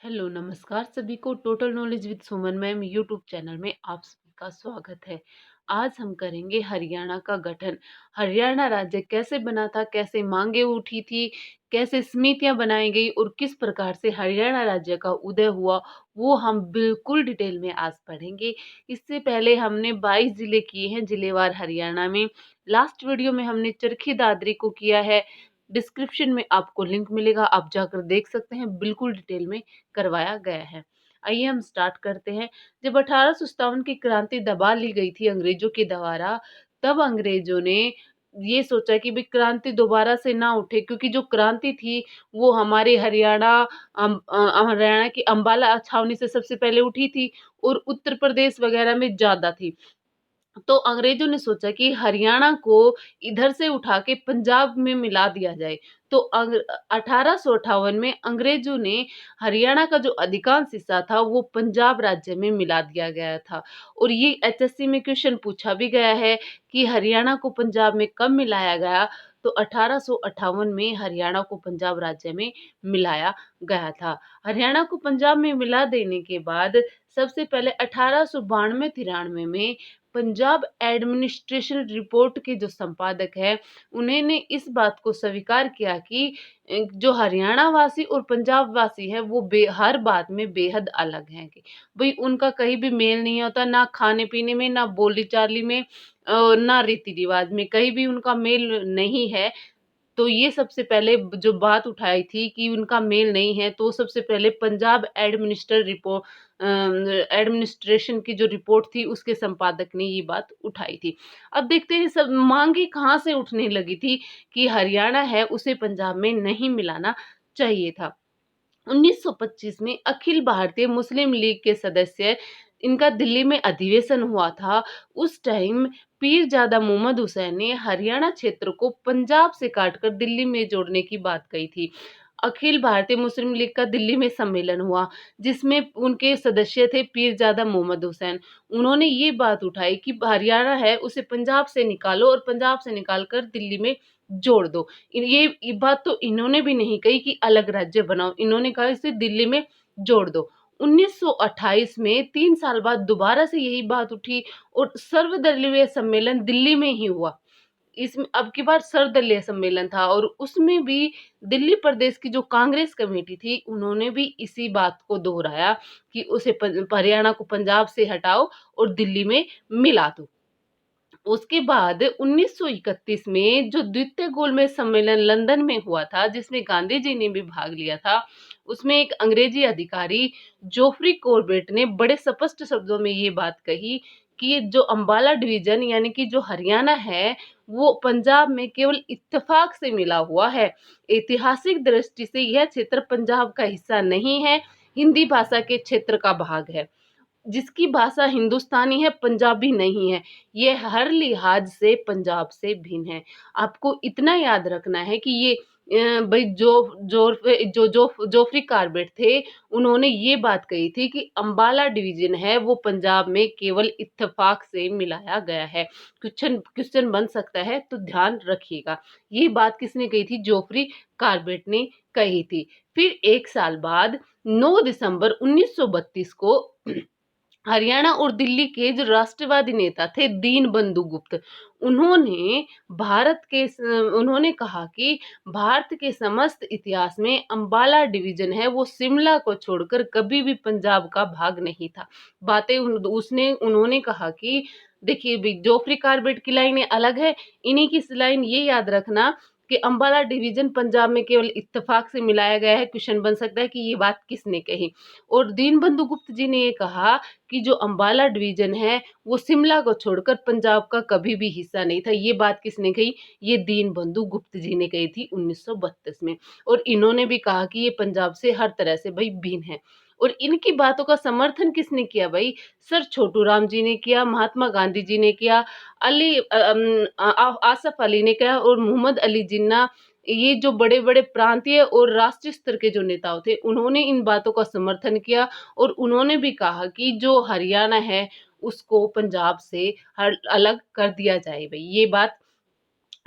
Hello नमस्कार सभी को total knowledge with Suman ma'am YouTube channel में आप सभी का स्वागत है। आज हम करेंगे हरियाणा का गठन। हरियाणा राज्य कैसे बना था, कैसे मांगे उठी थी, कैसे समितियां बनाई गई और किस प्रकार से हरियाणा राज्य का उदय हुआ, वो हम बिल्कुल डिटेल में आज पढ़ेंगे। इससे पहले हमने 22 जिले किए हैं जिलेवार हरियाणा में। लास्ट वीडियो में हमने चरखी दादरी को किया है। डिस्क्रिप्शन में आपको लिंक मिलेगा, आप जाकर देख सकते हैं, बिल्कुल डिटेल में करवाया गया है। आइए हम स्टार्ट करते हैं। जब 1857 की क्रांति दबा ली गई थी अंग्रेजों के द्वारा, तब अंग्रेजों ने ये सोचा कि भाई क्रांति दोबारा से ना उठे, क्योंकि जो क्रांति थी वो हमारे हरियाणा की अंबाला छावनी से सबसे पहले उठी थी और उत्तर प्रदेश वगैरह में ज्यादा थी। तो अंग्रेजों ने सोचा कि हरियाणा को इधर से उठा के पंजाब में मिला दिया जाए। तो 1858 में अंग्रेजों ने हरियाणा का जो अधिकांश हिस्सा था वो पंजाब राज्य में मिला दिया गया था। और ये एचएससी में क्वेश्चन पूछा भी गया है कि हरियाणा को पंजाब में कब मिलाया गया। तो 1858 में हरियाणा को पंजाब राज्य में मिलाया गया था। हरियाणा को पंजाब में मिला देने के बाद सबसे पहले 1892-93 में पंजाब एडमिनिस्ट्रेशन रिपोर्ट के जो संपादक है, उन्होंने इस बात को स्वीकार किया कि जो हरियाणा वासी और पंजाब वासी है वो हर बात में बेहद अलग हैं। कि भाई उनका कहीं भी मेल नहीं होता, ना खाने पीने में, ना बोली चाली में, ना रीति रिवाज में, कहीं भी उनका मेल नहीं है। तो ये सबसे पहले जो बात उठाई थी कि उनका मेल नहीं है, तो सबसे पहले पंजाब एडमिनिस्ट्रेशन की जो रिपोर्ट थी उसके संपादक ने ये बात उठाई थी। अब देखते हैं सब मांगे कहाँ से उठने लगी थी कि हरियाणा है उसे पंजाब में नहीं मिलाना चाहिए था। 1925 में अखिल भारतीय मुस्लिम लीग के सदस्य, इनका दिल्ली में अधिवेशन हुआ था। उस टाइम पीरजादा मोहम्मद हुसैन ने हरियाणा क्षेत्र को पंजाब से काटकर दिल्ली में जोड़ने की बात कही थी। अखिल भारतीय मुस्लिम लीग का दिल्ली में सम्मेलन हुआ, जिसमें उनके सदस्य थे पीरजादा मोहम्मद हुसैन। उन्होंने ये बात उठाई कि हरियाणा है उसे पंजाब से निकालो और पंजाब से निकाल कर दिल्ली में जोड़ दो। ये बात तो इन्होंने भी नहीं कही कि अलग राज्य बनाओ, इन्होंने कहा इसे दिल्ली में जोड़ दो। 1928 में 3 साल बाद दोबारा से यही बात उठी और सर्वदलीय सम्मेलन दिल्ली में ही हुआ। इसमें अब की बार सर्वदलीय सम्मेलन था और उसमें भी दिल्ली प्रदेश की जो कांग्रेस कमेटी थी, उन्होंने भी इसी बात को दोहराया कि उसे हरियाणा को पंजाब से हटाओ और दिल्ली में मिला दो। उसके बाद 1931 में जो द्वितीय गोलमेज सम्मेलन लंदन में हुआ था, जिसमें गांधी जी ने भी भाग लिया था, उसमें एक अंग्रेजी अधिकारी जोफ्री कॉर्बेट ने बड़े स्पष्ट शब्दों में ये बात कही कि जो अंबाला डिवीजन यानी कि जो हरियाणा है वो पंजाब में केवल इत्तेफाक से मिला हुआ है। ऐतिहासिक दृष्टि से यह क्षेत्र पंजाब का हिस्सा नहीं है, हिंदी भाषा के क्षेत्र का भाग है। जिसकी भाषा हिंदुस्तानी है, पंजाबी नहीं है। ये हर लिहाज से पंजाब से भिन्न है। आपको इतना याद रखना है कि ये भई जोफ्री कार्बेट थे, उन्होंने ये बात कही थी कि अम्बाला डिवीज़न है वो पंजाब में केवल इत्तेफ़ाक से मिलाया गया है। क्वेश्चन क्वेश्चन बन सकता है तो ध्यान रखिएगा। ये बात किसने कही थी? जोफ्री कार्बेट ने कही थी। फिर 1 साल बाद 9 दिसंबर 1932 को हरियाणा और दिल्ली के जो राष्ट्रवादी नेता थे दीनबंधु गुप्त, उन्होंने उन्होंने कहा कि भारत के समस्त इतिहास में अंबाला डिवीजन है वो शिमला को छोड़कर कभी भी पंजाब का भाग नहीं था। उन्होंने कहा कि देखिए जोफ्री कार्बेट की लाइनें अलग है, इन्हीं की लाइन ये याद रखना कि अंबाला डिवीजन पंजाब में केवल इत्तेफाक से मिलाया गया है। क्वेश्चन बन सकता है कि ये बात किसने कही। और दीनबंधु गुप्त जी ने ये कहा कि जो अम्बाला डिवीजन है वो शिमला को छोड़कर पंजाब का कभी भी हिस्सा नहीं था। ये बात किसने कही? ये दीनबंधु गुप्त जी ने कही थी 1932 में। और इन्होंने भी कहा कि ये पंजाब से हर तरह से भाई भिन्न है। और इनकी बातों का समर्थन किसने किया भाई? सर छोटू राम जी ने किया, महात्मा गांधी जी ने किया, आसफ अली ने किया और मोहम्मद अली जिन्ना, ये जो बड़े-बड़े प्रांतीय और राष्ट्रीय स्तर के जो नेताओं थे, उन्होंने इन बातों का समर्थन किया और उन्होंने भी कहा कि जो हरियाणा है, उसको पंजाब से अलग कर दिया जाए भई।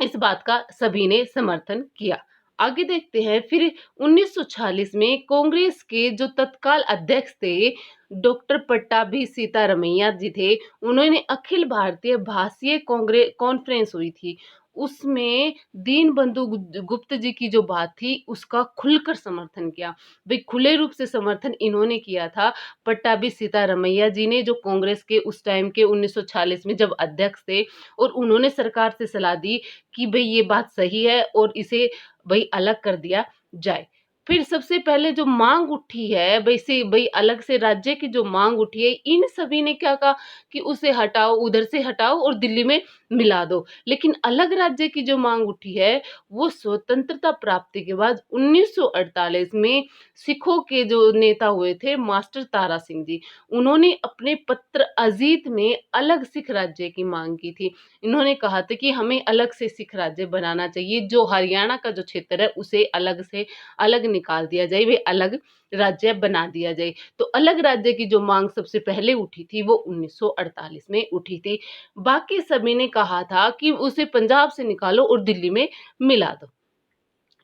इस बात का सभी ने समर्थन किया। आगे देखते हैं फिर 1946 में कांग्रेस के जो तत्काल अध्यक्ष थे, डॉक्टर पट्टाभी सीतारमैया जी थे, उन्होंने अखिल भारतीय भाषीय कांग्रेस कॉन्फ्रेंस हुई थी। उसमें दीनबंधु गुप्त जी की जो बात थी उसका खुलकर समर्थन किया। भई खुले रूप से समर्थन इन्होंने किया था, पट्टाभी सीतारमैया जी ने, जो कांग्रेस के उस टाइम के 1946 में जब अध्यक्ष थे, और उन्होंने सरकार से सलाह दी कि भई ये बात सही है और इसे भई अलग कर दिया जाए। फिर सबसे पहले जो माँग उठी है भई अलग से राज्य की जो माँग उठी है, इन सभी ने क्या कहा कि उसे हटाओ, उधर से हटाओ और दिल्ली में मिला दो। लेकिन अलग राज्य की जो माँग उठी है, वो स्वतंत्रता प्राप्ति के बाद 1948 में सिखों के जो नेता हुए थे मास्टर तारा सिंह जी, उन्होंने अपने पत्र अजीत में अलग सिख राज्य की माँग की थी। इन्होंने कहा था कि हमें अलग से सिख राज्य बनाना चाहिए, जो हरियाणा का जो क्षेत्र है उसे अलग से अलग निकाल दिया जाए, वे अलग राज्य बना दिया जाए। तो अलग राज्य की जो माँग सबसे पहले उठी थी वो 1948 में उठी थी। बाकी सभी ने कहा था कि उसे पंजाब से निकालो और दिल्ली में मिला दो।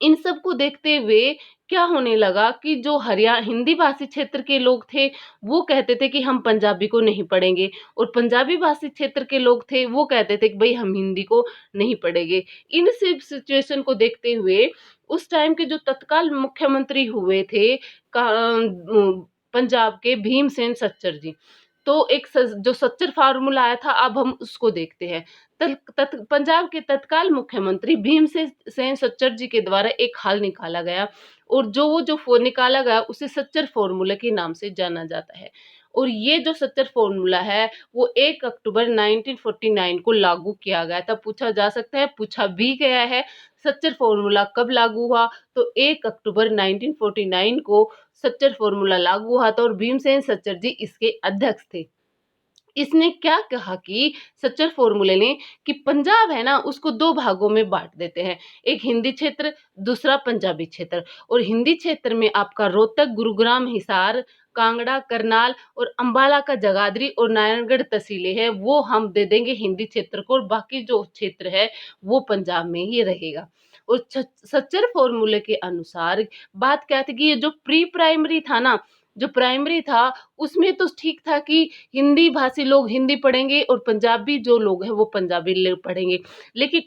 इन सब को देखते हुए क्या होने लगा कि जो हिंदी भाषी क्षेत्र के लोग थे, वो कहते थे कि हम पंजाबी को नहीं पढ़ेंगे, और पंजाबी भाषी क्षेत्र के लोग थे, वो कहते थे कि भई हम हिंदी को नहीं पढ़ेंगे। इन सब सिचुएशन को देखते हुए उस टाइम के जो तत्काल मुख्यमंत्री हुए थे पंजाब के भीमसेन सच्चर जी, तो एक जो सच्चर फार्मूला आया था, अब हम उसको देखते हैं। पंजाब के तत्काल मुख्यमंत्री भीमसेन सच्चर जी के द्वारा एक हल निकाला गया, और जो निकाला गया उसे सच्चर फॉर्मूला के नाम से जाना जाता है। और ये जो सच्चर फॉर्मूला है वो 1 अक्टूबर 1949 को लागू किया गया था। पूछा जा सकता है, पूछा भी गया है, सच्चर फॉर्मूला कब लागू हुआ? तो 1 अक्टूबर 1949 को सच्चर फॉर्मूला लागू हुआ था, और भीमसेन सच्चर जी इसके अध्यक्ष थे। इसने क्या कहा कि सच्चर फॉर्मूले ने कि पंजाब है ना, उसको 2 भागों में बाँट देते हैं। एक हिंदी क्षेत्र, दूसरा पंजाबी क्षेत्र। और हिंदी क्षेत्र में आपका रोहतक, गुरुग्राम, हिसार, कांगड़ा, करनाल और अम्बाला का जगाधरी और नारायणगढ़ तहसीलें हैं, वो हम दे देंगे हिंदी क्षेत्र को, और बाकी जो क्षेत्र है वो पंजाब में ही रहेगा। और सच्चर फॉर्मूले के अनुसार बात क्या थी कि ये जो प्री प्राइमरी था ना, जो प्राइमरी था उसमें तो ठीक था कि हिंदी भाषी लोग हिंदी पढ़ेंगे और पंजाबी जो लोग हैं वो पंजाबी पढ़ेंगे। लेकिन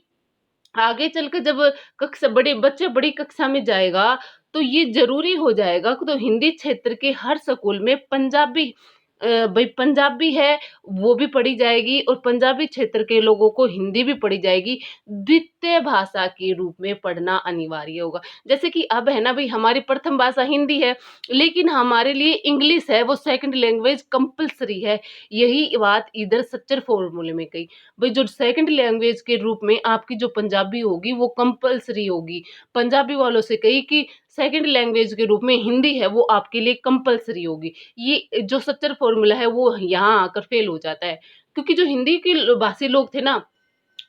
आगे चलकर जब कक्षा बड़े बच्चे बड़ी कक्षा में जाएगा, तो ये ज़रूरी हो जाएगा कि तो हिंदी क्षेत्र के हर स्कूल में पंजाबी भई पंजाबी है वो भी पढ़ी जाएगी, और पंजाबी क्षेत्र के लोगों को हिंदी भी पढ़ी जाएगी। द्वितीय भाषा के रूप में पढ़ना अनिवार्य होगा। जैसे कि अब है ना भई, हमारी प्रथम भाषा हिंदी है, लेकिन हमारे लिए इंग्लिश है, वो सेकंड लैंग्वेज कंपल्सरी है। यही बात इधर सच्चर फॉर्मूले में कही। भई जो सेकंड लैंग्वेज के रूप में आपकी जो पंजाबी होगी वो कंपल्सरी होगी। पंजाबी वालों से कही कि सेकंड लैंग्वेज के रूप में हिंदी है, वो आपके लिए कंपल्सरी होगी। ये जो सच्चर फॉर्मूला है वो यहाँ आकर फेल हो जाता है। क्योंकि जो हिंदी के भाषी लोग थे ना,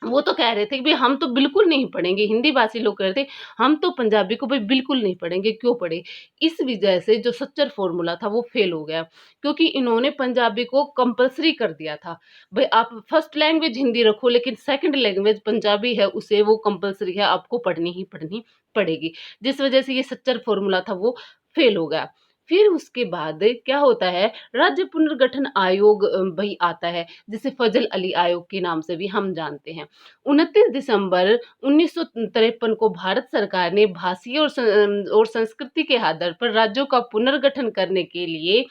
वो तो कह रहे थे कि भई हम तो बिल्कुल नहीं पढ़ेंगे, हिंदी भाषी लोग कह रहे थे, हम तो पंजाबी को भई बिल्कुल नहीं पढ़ेंगे, क्यों पढ़े? इस वजह से जो सच्चर फॉर्मूला था वो फेल हो गया, क्योंकि इन्होंने पंजाबी को कंपल्सरी कर दिया था। भई आप फर्स्ट लैंग्वेज हिंदी रखो, लेकिन सेकंड लैंग्वेज पंजाबी है, उसे वो कंपल्सरी है, आपको पढ़नी ही पढ़नी पड़ेगी। जिस वजह से ये सच्चर फॉर्मूला था वो फेल हो गया। फिर उसके बाद क्या होता है, राज्य पुनर्गठन आयोग भई आता है, जिसे फजल अली आयोग के नाम से भी हम जानते हैं। 29 दिसंबर 1953 को भारत सरकार ने भाषीय और संस्कृति के आधार पर राज्यों का पुनर्गठन करने के लिए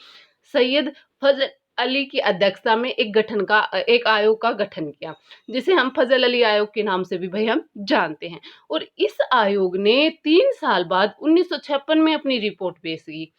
सैयद फजल अली की अध्यक्षता में एक आयोग का गठन किया, जिसे हम फजल अली आयोग के नाम से भी भई हम जानते हैं। और इस आयोग ने 3 साल बाद 1956 में अपनी रिपोर्ट पेश की,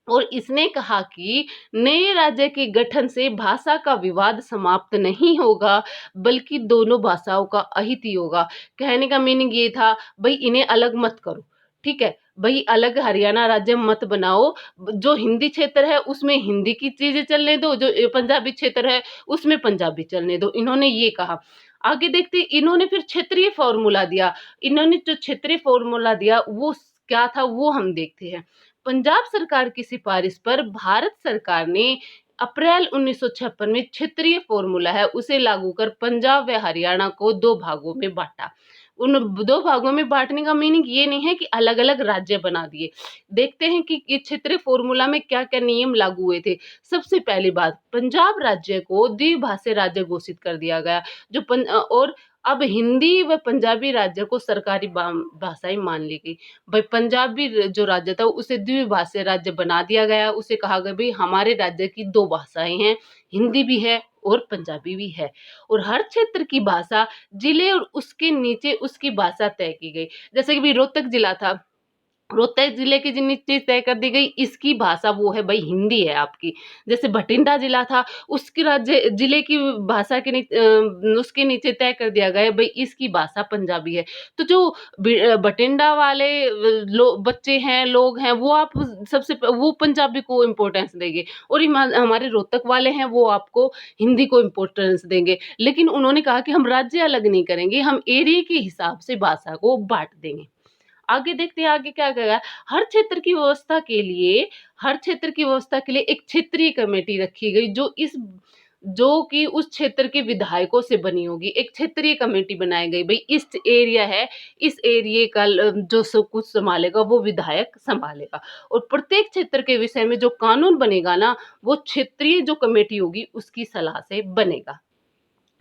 और इसने कहा कि नए राज्य के गठन से भाषा का विवाद समाप्त नहीं होगा, बल्कि दोनों भाषाओं का अहित ही होगा। कहने का मीनिंग ये था, भई इन्हें अलग मत करो, ठीक है? भई अलग हरियाणा राज्य मत बनाओ, जो हिंदी क्षेत्र है उसमें हिंदी की चीज़ें चलने दो, जो पंजाबी क्षेत्र है उसमें पंजाबी चलने दो, इन्होंने ये कहा। आगे देखते इन्होंने फिर क्षेत्रीय फ़ॉर्मूला दिया। इन्होंने जो क्षेत्रीय फ़ॉर्मूला दिया वो क्या था वो हम देखते हैं। पंजाब सरकार की सिफारिश पर भारत सरकार ने अप्रैल 1956 में क्षेत्रीय फॉर्मूला है उसे लागू कर पंजाब व हरियाणा को 2 भागों में बाँटा। उन 2 भागों में बाँटने का मीनिंग ये नहीं है कि अलग-अलग राज्य बना दिए। देखते हैं कि ये क्षेत्रीय फ़ॉर्मूला में क्या-क्या नियम लागू हुए थे। सबसे पहली बात, पंजाब राज्य को द्विभाषी राज्य घोषित कर दिया गया, और अब हिंदी व पंजाबी राज्य को सरकारी भाषाएँ मान ली गई। भाई पंजाबी जो राज्य था उसे द्विभाषी राज्य बना दिया गया, उसे कहा गया भई हमारे राज्य की 2 भाषाएँ हैं, हिंदी भी है और पंजाबी भी है, और हर क्षेत्र की भाषा जिले और उसके नीचे उसकी भाषा तय की गई। जैसे कि भई रोहतक जिला था, रोहतक जिले की जितनी चीज़ तय कर दी गई, इसकी भाषा वो है भई हिंदी है आपकी। जैसे भटिंडा जिला था, उसकी राज्य जिले की भाषा के उसके नीचे तय कर दिया गया भई इसकी भाषा पंजाबी है। तो जो भटिंडा वाले बच्चे हैं, लोग हैं, वो आप वो पंजाबी को इम्पोर्टेंस देंगे, और हमारे रोहतक वाले हैं वो आपको हिंदी को इम्पोर्टेंस देंगे। लेकिन उन्होंने कहा कि हम राज्य अलग नहीं करेंगे, हम एरिया के हिसाब से भाषा को बाँट देंगे। आगे देखते हैं आगे क्या करेगा। हर क्षेत्र की व्यवस्था के लिए हर क्षेत्र की व्यवस्था के लिए एक क्षेत्रीय कमेटी रखी गई, जो कि उस क्षेत्र के विधायकों से बनी होगी। एक क्षेत्रीय कमेटी बनाई गई, भई इस एरिया है, इस एरिये का जो सब कुछ संभालेगा वो विधायक संभालेगा, और प्रत्येक क्षेत्र के विषय में जो कानून बनेगा ना, वो क्षेत्रीय जो कमेटी होगी उसकी सलाह से बनेगा।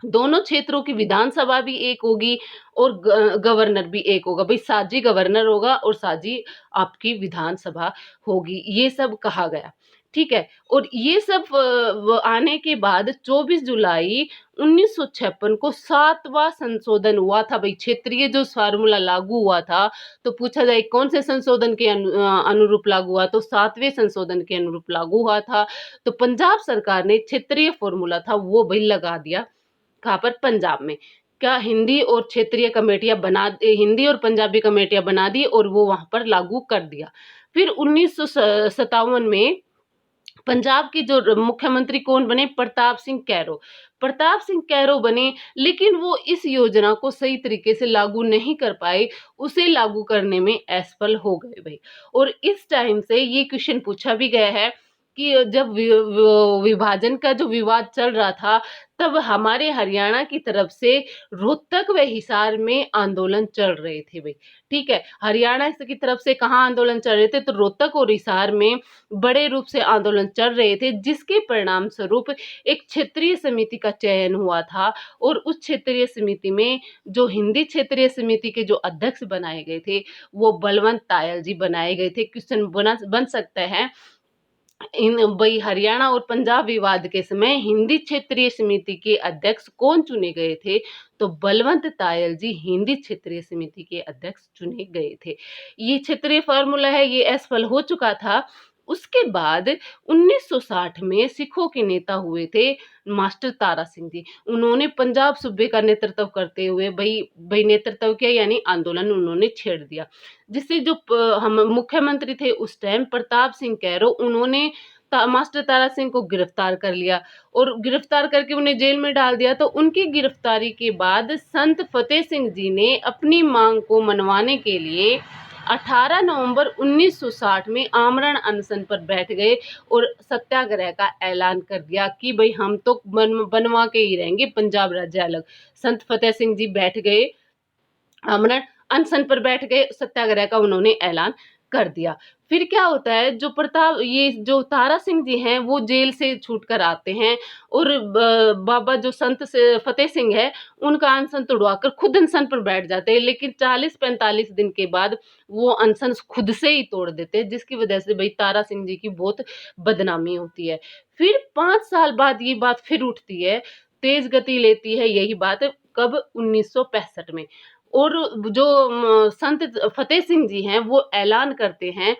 दोनों क्षेत्रों की विधानसभा भी एक होगी और गवर्नर भी एक होगा। भई साझी गवर्नर होगा और साझी आपकी विधानसभा होगी। ये सब कहा गया, ठीक है? और ये सब आने के बाद 24 जुलाई 1956 को 7वां संशोधन हुआ था। भई क्षेत्रीय जो फ़ॉर्मूला लागू हुआ था, तो पूछा जाए कौन से संशोधन के अनुरूप लागू हुआ? तो 7वें संशोधन के अनुरूप लागू हुआ था। तो पंजाब सरकार ने क्षेत्रीय फ़ॉर्मूला था वो भई लगा दिया। कहाँ पर? पंजाब में। क्या हिंदी और पंजाबी कमेटियाँ बना दी और वो वहाँ पर लागू कर दिया। फिर 1957 में पंजाब के जो मुख्यमंत्री कौन बने? प्रताप सिंह कैरो। प्रताप सिंह कैरो बने, लेकिन वो इस योजना को सही तरीके से लागू नहीं कर पाए, उसे लागू करने में असफल हो गए भई। और इस टाइम से ये क्वेश्चन पूछा भी गया है कि जब विभाजन का जो विवाद चल रहा था, तब हमारे हरियाणा की तरफ से रोहतक व हिसार में आंदोलन चल रहे थे भई, ठीक है? हरियाणा की तरफ से कहाँ आंदोलन चल रहे थे? तो रोहतक और हिसार में बड़े रूप से आंदोलन चल रहे थे, जिसके परिणाम स्वरूप एक क्षेत्रीय समिति का चयन हुआ था, और उस क्षेत्रीय समिति में जो हिंदी क्षेत्रीय समिति के जो अध्यक्ष बनाए गए थे, वो बलवंत तायल जी बनाए गए थे। क्वेश्चन बन सकता है भई हरियाणा और पंजाब विवाद के समय हिंदी क्षेत्रीय समिति के अध्यक्ष कौन चुने गए थे? तो बलवंत तायल जी हिंदी क्षेत्रीय समिति के अध्यक्ष चुने गए थे। ये क्षेत्रीय फ़ॉर्मूला है, ये असफल हो चुका था। उसके बाद 1960 में सिखों के नेता हुए थे मास्टर तारा सिंह जी। उन्होंने पंजाब सूबे का नेतृत्व करते हुए भई नेतृत्व किया, यानी आंदोलन उन्होंने छेड़ दिया। जिससे जो हम मुख्यमंत्री थे उस टाइम प्रताप सिंह कैरो, उन्होंने मास्टर तारा सिंह को गिरफ्तार कर लिया और गिरफ्तार करके उन्हें जेल में डाल दिया। तो उनकी गिरफ्तारी के बाद संत फतेह सिंह जी ने अपनी मांग को मनवाने के लिए 18 नवंबर 1960 में आमरण अनशन पर बैठ गए और सत्याग्रह का ऐलान कर दिया कि भई हम तो बनवा के ही रहेंगे पंजाब राज्य अलग। संत फतेह सिंह जी बैठ गए, आमरण अनशन पर बैठ गए, सत्याग्रह का उन्होंने ऐलान कर दिया। फिर क्या होता है, ये जो तारा सिंह जी हैं वो जेल से छूट कर आते हैं, और बाबा जो संत से फतेह सिंह है उनका अनशन तुड़वाकर खुद अनशन पर बैठ जाते हैं, लेकिन 40-45 दिन के बाद वो अनशन खुद से ही तोड़ देते हैं, जिसकी वजह से भाई तारा सिंह जी की बहुत बदनामी होती है। फिर 5 साल बाद ये बात फिर उठती है, तेज गति लेती है यही बात, कब? 1965 में। और जो संत फतेह सिंह जी हैं वो ऐलान करते हैं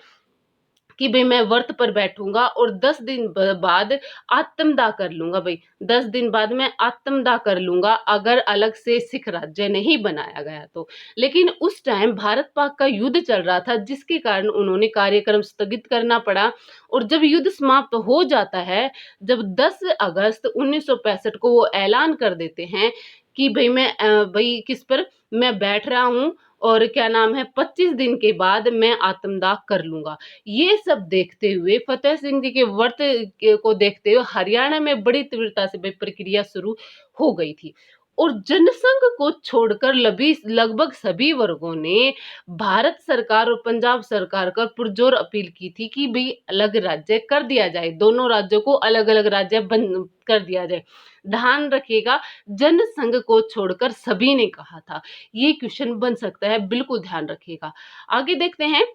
कि भई मैं व्रत पर बैठूँगा और 10 दिन बाद आत्मदाह कर लूँगा भई। 10 दिन बाद मैं आत्मदाह कर लूँगा अगर अलग से सिख राज्य नहीं बनाया गया तो। लेकिन उस टाइम भारत-पाक का युद्ध चल रहा था, जिसके कारण उन्होंने कार्यक्रम स्थगित करना पड़ा, और जब युद्ध समाप्त हो जाता है, जब 10 अगस्त 1965 को वो ऐलान कर देते हैं कि भई किस पर? मैं बैठ रहा हूँ, और क्या नाम है, 25 दिन के बाद मैं आत्मदाह कर लूँगा। ये सब देखते हुए फतेह सिंह जी के को देखते हुए हरियाणा में बड़ी तीव्रता से प्रक्रिया शुरू हो गई थी। और जनसंघ को छोड़कर लगभग सभी वर्गों ने भारत सरकार और पंजाब सरकार का पुरजोर अपील की थी कि भाई अलग राज्य कर दिया जाए, दोनों राज्यों को अलग अलग राज्य बन कर दिया जाए। ध्यान रखिएगा, जनसंघ को छोड़कर सभी ने कहा था। ये क्वेश्चन बन सकता है, बिल्कुल ध्यान रखिएगा। आगे देखते हैं।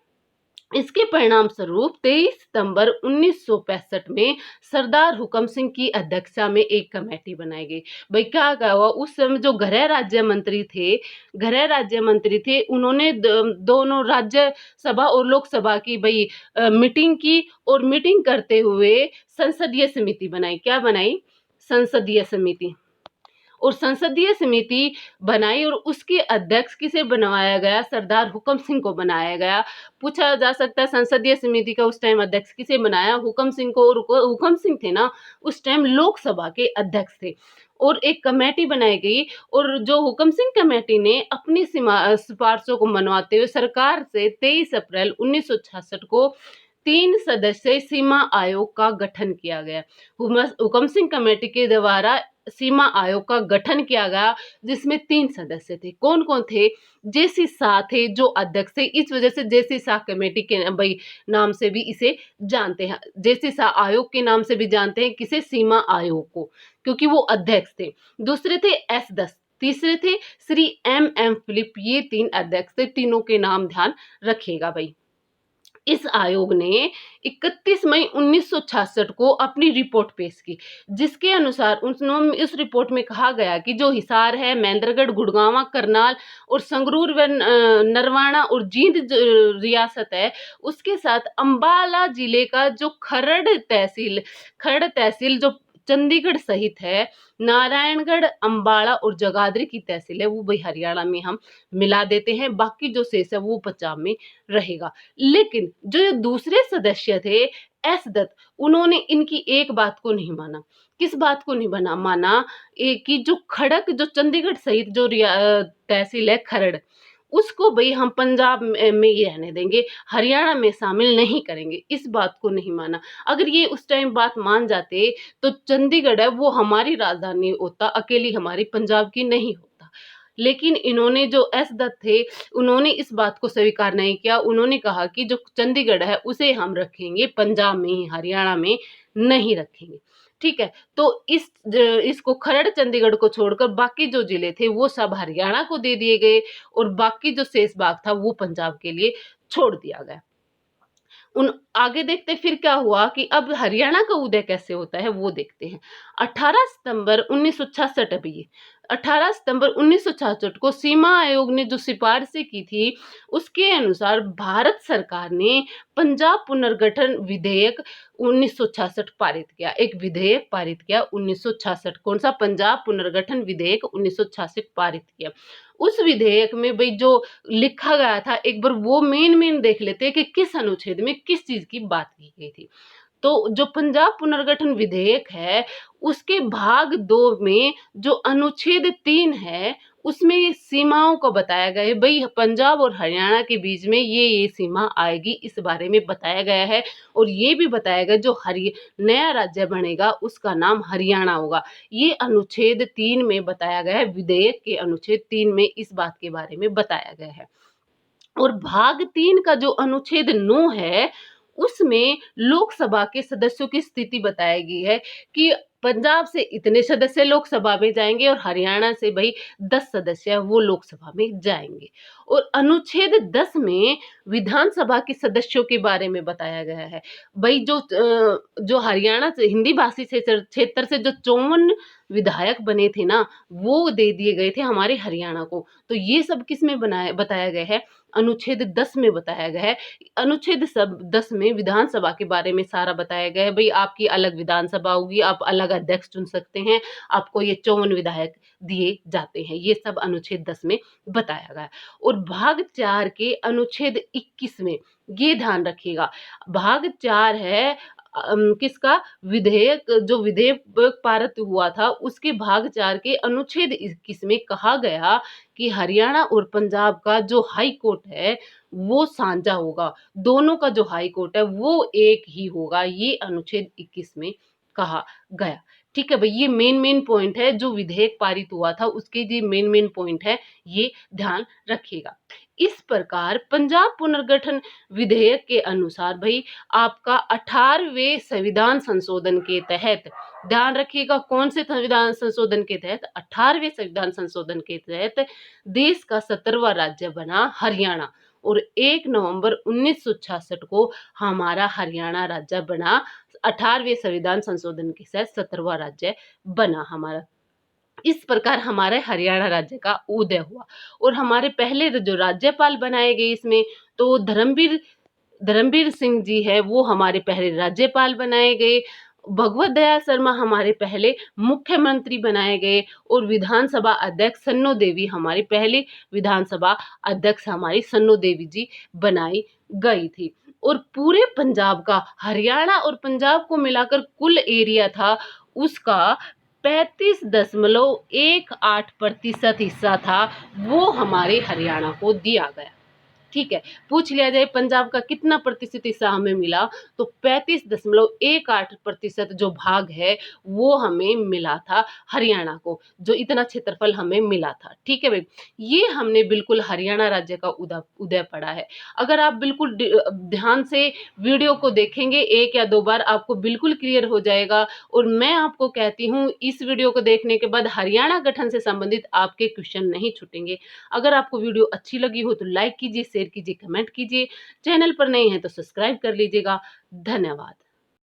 इसके परिणाम स्वरूप 23 सितंबर 1965 में सरदार हुकम सिंह की अध्यक्षता में एक कमेटी बनाई गई। भाई क्या हुआ उस समय, जो गृह राज्य मंत्री थे, उन्होंने दोनों राज्य सभा और लोकसभा की भाई मीटिंग की, और मीटिंग करते हुए संसदीय समिति बनाई। क्या बनाई? संसदीय समिति। और संसदीय समिति बनाई, और उसके अध्यक्ष किसे बनवाया गया? सरदार हुकम सिंह को बनाया गया। पूछा जा सकता है संसदीय समिति का उस टाइम अध्यक्ष किसे बनाया? हुकम सिंह को। और हुकम सिंह थे ना उस टाइम लोकसभा के अध्यक्ष थे। और एक कमेटी बनाई गई, और जो हुकम सिंह कमेटी ने अपनी सिफारिशों को मनवाते हुए सरकार से 23 अप्रैल 1966 को 3 सदस्यीय सीमा आयोग का गठन किया गया। हुकम सिंह कमेटी के द्वारा सीमा आयोग का गठन किया गया, जिसमें 3 सदस्य थे। कौन कौन थे? जेसी शाह थे जो अध्यक्ष थे। इस वजह से जेसी शाह कमेटी के भाई नाम से भी इसे जानते हैं। जेसी शाह आयोग के नाम से भी जानते हैं किसे? सीमा आयोग को, क्योंकि वो अध्यक्ष थे। दूसरे थे एस दस, तीसरे थे श्री एम फिलिप। ये 3 अध्यक्ष थे, तीनों के नाम ध्यान रखिएगा भाई। इस आयोग ने 31 मई 1966 को अपनी रिपोर्ट पेश की, जिसके अनुसार इस रिपोर्ट में कहा गया कि जो हिसार है, महेंद्रगढ़, गुड़गांव, करनाल और संगरूर व नरवाना और जींद रियासत है, उसके साथ अंबाला जिले का जो खरड़ तहसील जो चंडीगढ़ सहित है, नारायणगढ़, अंबाला और जगाधरी की तहसील है, वो भाई हरियाणा में हम मिला देते हैं। बाकी जो शेष है वो पंजाब में रहेगा। लेकिन जो दूसरे सदस्य थे एस दत्त, उन्होंने इनकी एक बात को नहीं माना। किस बात को नहीं माना? कि जो खड़क, जो चंडीगढ़ सहित जो तहसील है खरड़, उसको भाई हम पंजाब में ही रहने देंगे, हरियाणा में शामिल नहीं करेंगे। इस बात को नहीं माना। अगर ये उस टाइम बात मान जाते तो चंडीगढ़ है वो हमारी राजधानी होता, अकेली हमारी पंजाब की नहीं होता। लेकिन इन्होंने, जो एस दत्त थे, उन्होंने इस बात को स्वीकार नहीं किया। उन्होंने कहा कि जो चंडीगढ़ है उसे हम रखेंगे पंजाब में ही, हरियाणा में नहीं रखेंगे। ठीक है, तो इसको खरड़ चंडीगढ़ को छोड़कर बाकी जो जिले थे वो सब हरियाणा को दे दिए गए, और बाकी जो शेष भाग था वो पंजाब के लिए छोड़ दिया गया। आगे देखते फिर क्या हुआ कि अब हरियाणा का उदय कैसे होता है वो देखते हैं। 18 सितंबर 1966, अभी 18 सितंबर 1966 को सीमा आयोग ने जो सिफारिशें की थी, उसके अनुसार भारत सरकार ने पंजाब पुनर्गठन विधेयक 1966 पारित किया। एक विधेयक पारित किया 1966। कौन सा? पंजाब पुनर्गठन विधेयक 1966 पारित किया। उस विधेयक में भाई जो लिखा गया था, एक बार वो मेन देख लेते हैं कि किस अनुच्छेद में किस चीज की बात की गई थी। तो जो पंजाब पुनर्गठन विधेयक है, उसके भाग 2 में जो अनुच्छेद 3 है, उसमें सीमाओं को बताया गया है। भाई पंजाब और हरियाणा के बीच में ये सीमा आएगी, इस बारे में बताया गया है। और ये भी बताया गया जो नया राज्य बनेगा उसका नाम हरियाणा होगा। ये अनुच्छेद 3 में बताया गया है, विधेयक के अनुच्छेद 3 में इस बात के बारे में बताया गया है। और भाग 3 का जो अनुच्छेद 9 है, उसमें लोकसभा के सदस्यों की स्थिति बताई गई है कि पंजाब से इतने सदस्य लोकसभा में जाएंगे, और हरियाणा से भाई 10 सदस्य वो लोकसभा में जाएंगे। और अनुच्छेद 10 में विधानसभा के सदस्यों के बारे में बताया गया है। भाई जो हरियाणा से हिंदी भाषी क्षेत्र से जो 54 विधायक बने थे ना, वो दे दिए गए थे हमारे हरियाणा को। तो ये सब किस में बताया गया है? अनुच्छेद 10 में बताया गया है। अनुच्छेद 10 में विधानसभा के बारे में सारा बताया गया है। भाई आपकी अलग विधानसभा होगी, आप अलग अध्यक्ष चुन सकते हैं, आपको ये 54 विधायक दिए जाते हैं। ये सब अनुच्छेद 10 में बताया गया है। और भाग 4 के अनुच्छेद 21 में ये ध्यान रखिएगा, भाग 4 है किसका? जो विधेयक पारित हुआ था, उसके भाग 4 के अनुच्छेद 21 में कहा गया कि हरियाणा और पंजाब का जो हाई कोर्ट है वो साझा होगा। दोनों का जो हाई कोर्ट है वो एक ही होगा। ये अनुच्छेद 21 में कहा गया। ठीक है भाई, ये मेन पॉइंट है जो विधेयक पारित हुआ था, उसके ये मेन पॉइंट है, ये ध्यान रखिएगा। इस प्रकार पंजाब पुनर्गठन विधेयक के अनुसार भाई आपका 18वें संविधान संशोधन के तहत, ध्यान रखिएगा कौन से संविधान संशोधन के तहत, 18वें संविधान संशोधन के तहत देश का 17वां राज्य बना हरियाणा, और 1 नवंबर 1966 को हमारा हरियाणा राज्य बना। 18वें संविधान संशोधन के तहत 17वां राज्य बना हमारा। इस प्रकार हमारे हरियाणा राज्य का उदय हुआ, और हमारे पहले जो राज्यपाल बनाए गए इसमें, तो धर्मवीर सिंह जी है, वो हमारे पहले राज्यपाल बनाए गए। भगवत दयाल शर्मा हमारे पहले मुख्यमंत्री बनाए गए, और विधानसभा अध्यक्ष सन्नो देवी हमारी पहली विधानसभा अध्यक्ष हमारी सन्नो देवी जी बनाई गई थी। और पूरे पंजाब का, हरियाणा और पंजाब को मिलाकर कुल एरिया था उसका 35.18% हिस्सा था, वो हमारे हरियाणा को दिया गया। ठीक है, पूछ लिया जाए पंजाब का कितना प्रतिशत हिस्सा हमें मिला, तो 35.18% जो भाग है वो हमें मिला था हरियाणा को, जो इतना क्षेत्रफल हमें मिला था। ठीक है भाई, ये हमने बिल्कुल हरियाणा राज्य का उदय पढ़ा है। अगर आप बिल्कुल ध्यान से वीडियो को देखेंगे 1 या 2 बार, आपको बिल्कुल क्लियर हो जाएगा। और मैं आपको कहती हूँ, इस वीडियो को देखने के बाद हरियाणा गठन से संबंधित आपके क्वेश्चन नहीं छूटेंगे। अगर आपको वीडियो अच्छी लगी हो तो लाइक कीजिए, शेयर कीजिए, कमेंट कीजिए। चैनल पर नए हैं तो सब्सक्राइब कर लीजिएगा। धन्यवाद।